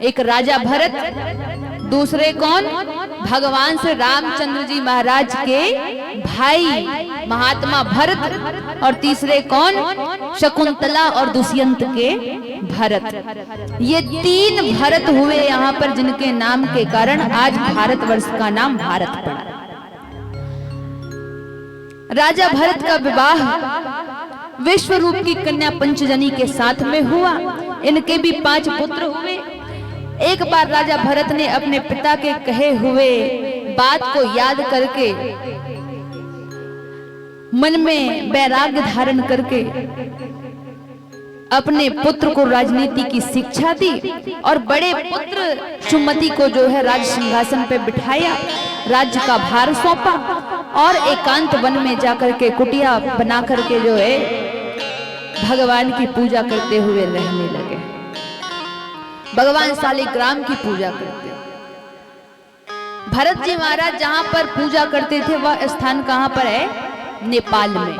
एक राजा भरत, दूसरे कौन? भगवान श्री रामचंद्र जी महाराज के भाई महात्मा भरत, और तीसरे कौन? शकुंतला और दुष्यंत के भरत। ये तीन भरत हुए यहाँ पर, जिनके नाम के कारण आज भारतवर्ष का नाम भारत पड़ा। राजा भरत का विवाह विश्वरूप की कन्या पंचजनी के साथ में हुआ। इनके भी 5 पुत्र हुए। एक बार राजा भरत ने अपने पिता के कहे हुए बात को याद करके, मन में वैराग्य धारण करके अपने पुत्र को राजनीति की शिक्षा दी और बड़े पुत्र सुमति को जो है राज सिंहासन पे बिठाया, राज्य का भार सौंपा और एकांत वन में जाकर के कुटिया बना करके जो है भगवान की पूजा करते हुए रहने लगे। भगवान शालिग्राम की पूजा करते। भरत जी महाराज जहां पर पूजा करते थे वह स्थान कहां पर है? नेपाल में,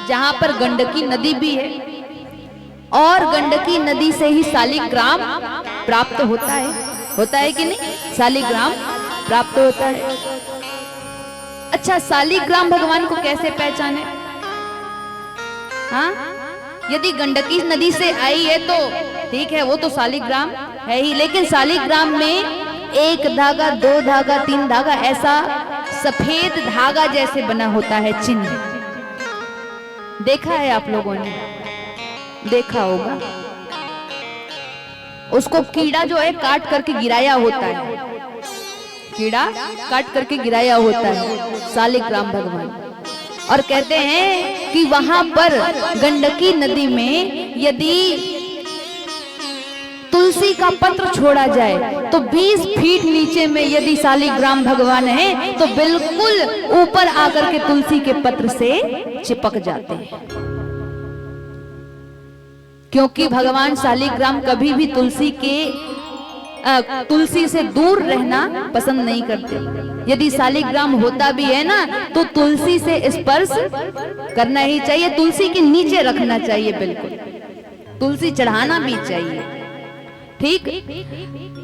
जहां पर गंडकी नदी भी है और गंडकी नदी से ही शालिग्राम प्राप्त होता है कि नहीं? शालिग्राम प्राप्त होता है। अच्छा, शालिग्राम भगवान को कैसे पहचाने? हाँ, यदि गंडकी नदी से आई है तो ठीक है, वो तो शालिग्राम है ही, लेकिन शालिग्राम में 1 धागा, 2 धागा, 3 धागा, ऐसा सफेद धागा जैसे बना होता है चिन्ह। देखा है आप लोगों ने? देखा होगा। उसको कीड़ा जो है काट करके गिराया होता है, कीड़ा काट करके गिराया होता है शालिग्राम भगवान। और कहते हैं कि वहां पर गंडकी नदी में यदि तुलसी का पत्र छोड़ा जाए तो 20 फीट नीचे में यदि शालिग्राम भगवान है तो बिल्कुल ऊपर आकर के तुलसी के पत्र से चिपक जाते हैं, क्योंकि भगवान शालिग्राम कभी भी तुलसी से दूर रहना पसंद नहीं करते। यदि शालिग्राम होता भी है ना तो तुलसी से स्पर्श करना ही चाहिए, तुलसी के नीचे रखना चाहिए, बिल्कुल तुलसी चढ़ाना भी चाहिए। ठीक,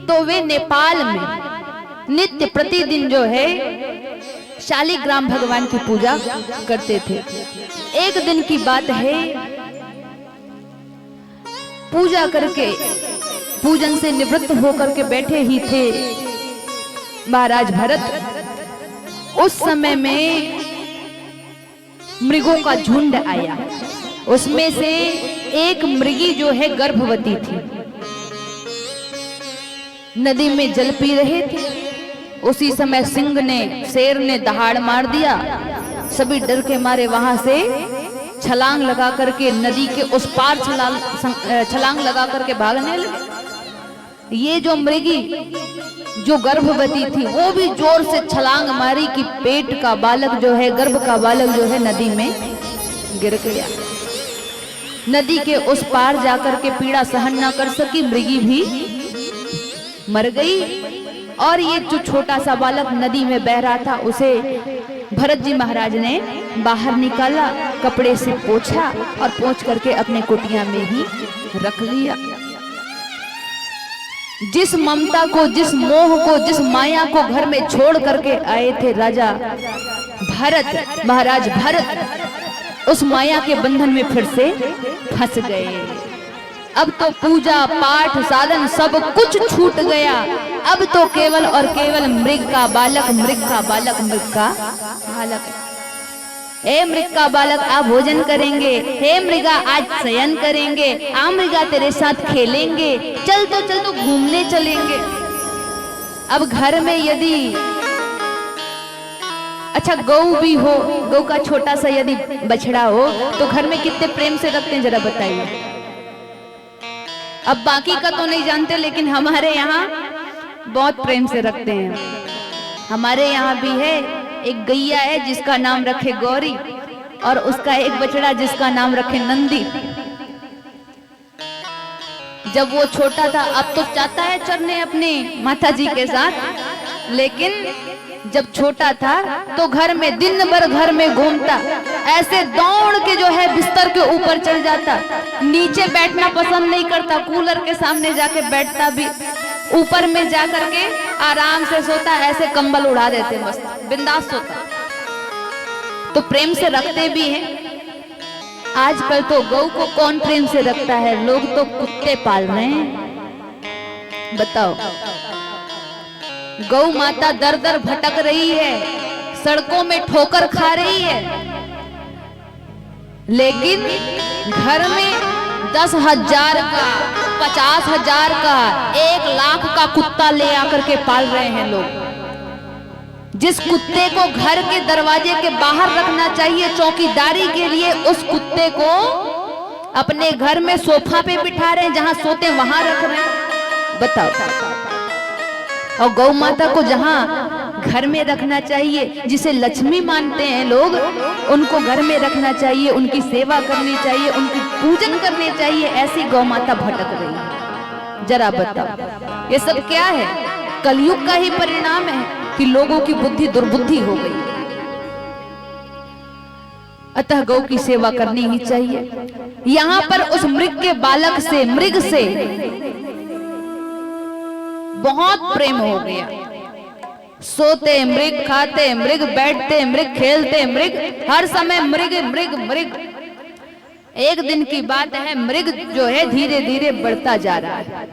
तो वे नेपाल में नित्य प्रतिदिन जो है शालिग्राम भगवान की पूजा करते थे। एक दिन की बात है, पूजा करके पूजन से निवृत्त होकर के बैठे ही थे महाराज भरत। उस समय में मृगों का झुंड आया, उसमें से एक मृगी जो है गर्भवती थी, नदी में जल पी रहे थे। उसी समय सिंह ने, शेर ने दहाड़ मार दिया। सभी डर के मारे वहां से छलांग लगा करके नदी के उस पार छलांग लगा करके भागने लगे। ये जो मृगी जो गर्भवती थी वो भी जोर से छलांग मारी कि पेट का बालक जो है, गर्भ का बालक जो है नदी में गिर गया। नदी के उस पार जाकर के पीड़ा सहन न कर सकी, मृगी भी मर गई। और ये जो छोटा सा बालक नदी में बह रहा था उसे भरत जी महाराज ने बाहर निकाला, कपड़े से पोंछा और पोंछ करके अपने कुटिया में ही रख लिया। जिस ममता को, जिस मोह को, जिस माया को घर में छोड़ करके आए थे राजा भरत, महाराज भरत, उस माया के बंधन में फिर से फंस गए। अब तो पूजा पाठ साधन सब कुछ छूट गया। अब तो केवल और केवल मृग का बालक, मृग का बालक, मृग का बालक। हे मृग का बालक, आप भोजन करेंगे, हे मृगा आज शयन करेंगे, आ मृगा तेरे साथ खेलेंगे, चल तो घूमने चलेंगे। अब घर में यदि अच्छा गौ भी हो, गौ का छोटा सा यदि बछड़ा हो तो घर में कितने प्रेम से रखते हैं जरा बताइए। अब बाकी का तो नहीं जानते, लेकिन हमारे यहाँ बहुत प्रेम से रखते हैं। हमारे यहाँ भी है, एक गैया है जिसका नाम रखे गौरी और उसका एक बछड़ा जिसका नाम रखे नंदी। जब वो छोटा था, अब तो चाहता है चरने अपने माता जी के साथ, लेकिन जब छोटा था तो घर में दिन भर घर में घूमता, ऐसे दौड़ के जो है बिस्तर के ऊपर चढ़ जाता, नीचे बैठना पसंद नहीं करता, कूलर के सामने जाके बैठता भी, ऊपर में जा करके आराम से सोता, ऐसे कंबल उड़ा देते, मस्त बिंदास सोता। तो प्रेम से रखते भी हैं। आजकल तो गौ को कौन प्रेम से रखता है, लोग तो कुत्ते पाल रहे हैं। बताओ, गौ माता दर दर भटक रही है, सड़कों में ठोकर खा रही है, लेकिन घर में 10,000 का, 50,000 का, 1 लाख का कुत्ता ले आकर के पाल रहे हैं लोग। जिस कुत्ते को घर के दरवाजे के बाहर रखना चाहिए चौकीदारी के लिए, उस कुत्ते को अपने घर में सोफा पे बिठा रहे हैं, जहां सोते वहां रख रहे हैं। बताओ। और गौ माता को जहां घर में रखना चाहिए, जिसे लक्ष्मी मानते हैं लोग, उनको घर में रखना चाहिए, उनकी सेवा करनी चाहिए, उनकी पूजन करनी चाहिए, ऐसी गौ माता भटक रही है। जरा बताओ, ये सब क्या है? कलयुग का ही परिणाम है कि लोगों की बुद्धि दुर्बुद्धि हो गई। अतः गौ की सेवा करनी ही चाहिए। यहाँ पर उस मृग के बालक से, मृग से बहुत प्रेम हो गया। सोते मृग, खाते मृग, बैठते मृग, खेलते मृग, हर समय मृग मृग मृग। एक दिन की बात है, मृग जो है धीरे धीरे बढ़ता जा रहा है।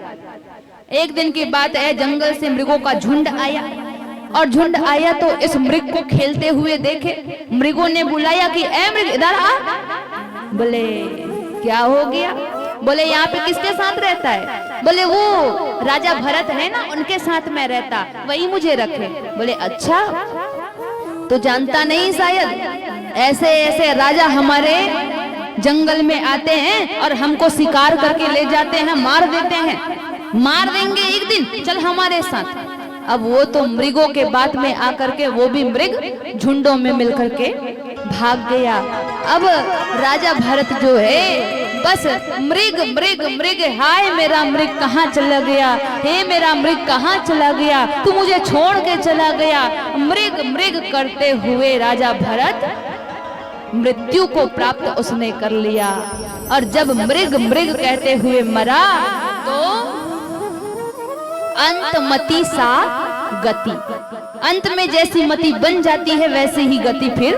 एक दिन की बात है, जंगल से मृगों का झुंड आया, और झुंड आया तो इस मृग को खेलते हुए देखे। मृगों ने बुलाया कि ए मृग इधर आ। बोले क्या हो गया? बोले यहाँ पे किसके साथ रहता है? बोले वो राजा भरत है ना, उनके साथ में रहता, वही मुझे रखे। बोले अच्छा, तो जानता नहीं शायद ऐसे ऐसे राजा हमारे जंगल में आते हैं और हमको शिकार करके ले जाते हैं, मार देते हैं। मार देंगे एक दिन, चल हमारे साथ। अब वो तो मृगों के बात में आकर के वो भी मृग झुंडों में मिलकर के भाग गया। अब राजा भरत जो है बस मृग मृग मृग, हाय मेरा मृग कहाँ चला गया, हे मेरा मृग कहाँ चला गया, तू मुझे छोड़ के चला गया। मृग मृग करते हुए राजा भरत मृत्यु को प्राप्त उसने कर लिया। और जब मृग मृग कहते हुए मरा तो अंतमति सा गति, अंत में जैसी मति बन जाती है वैसे ही गति फिर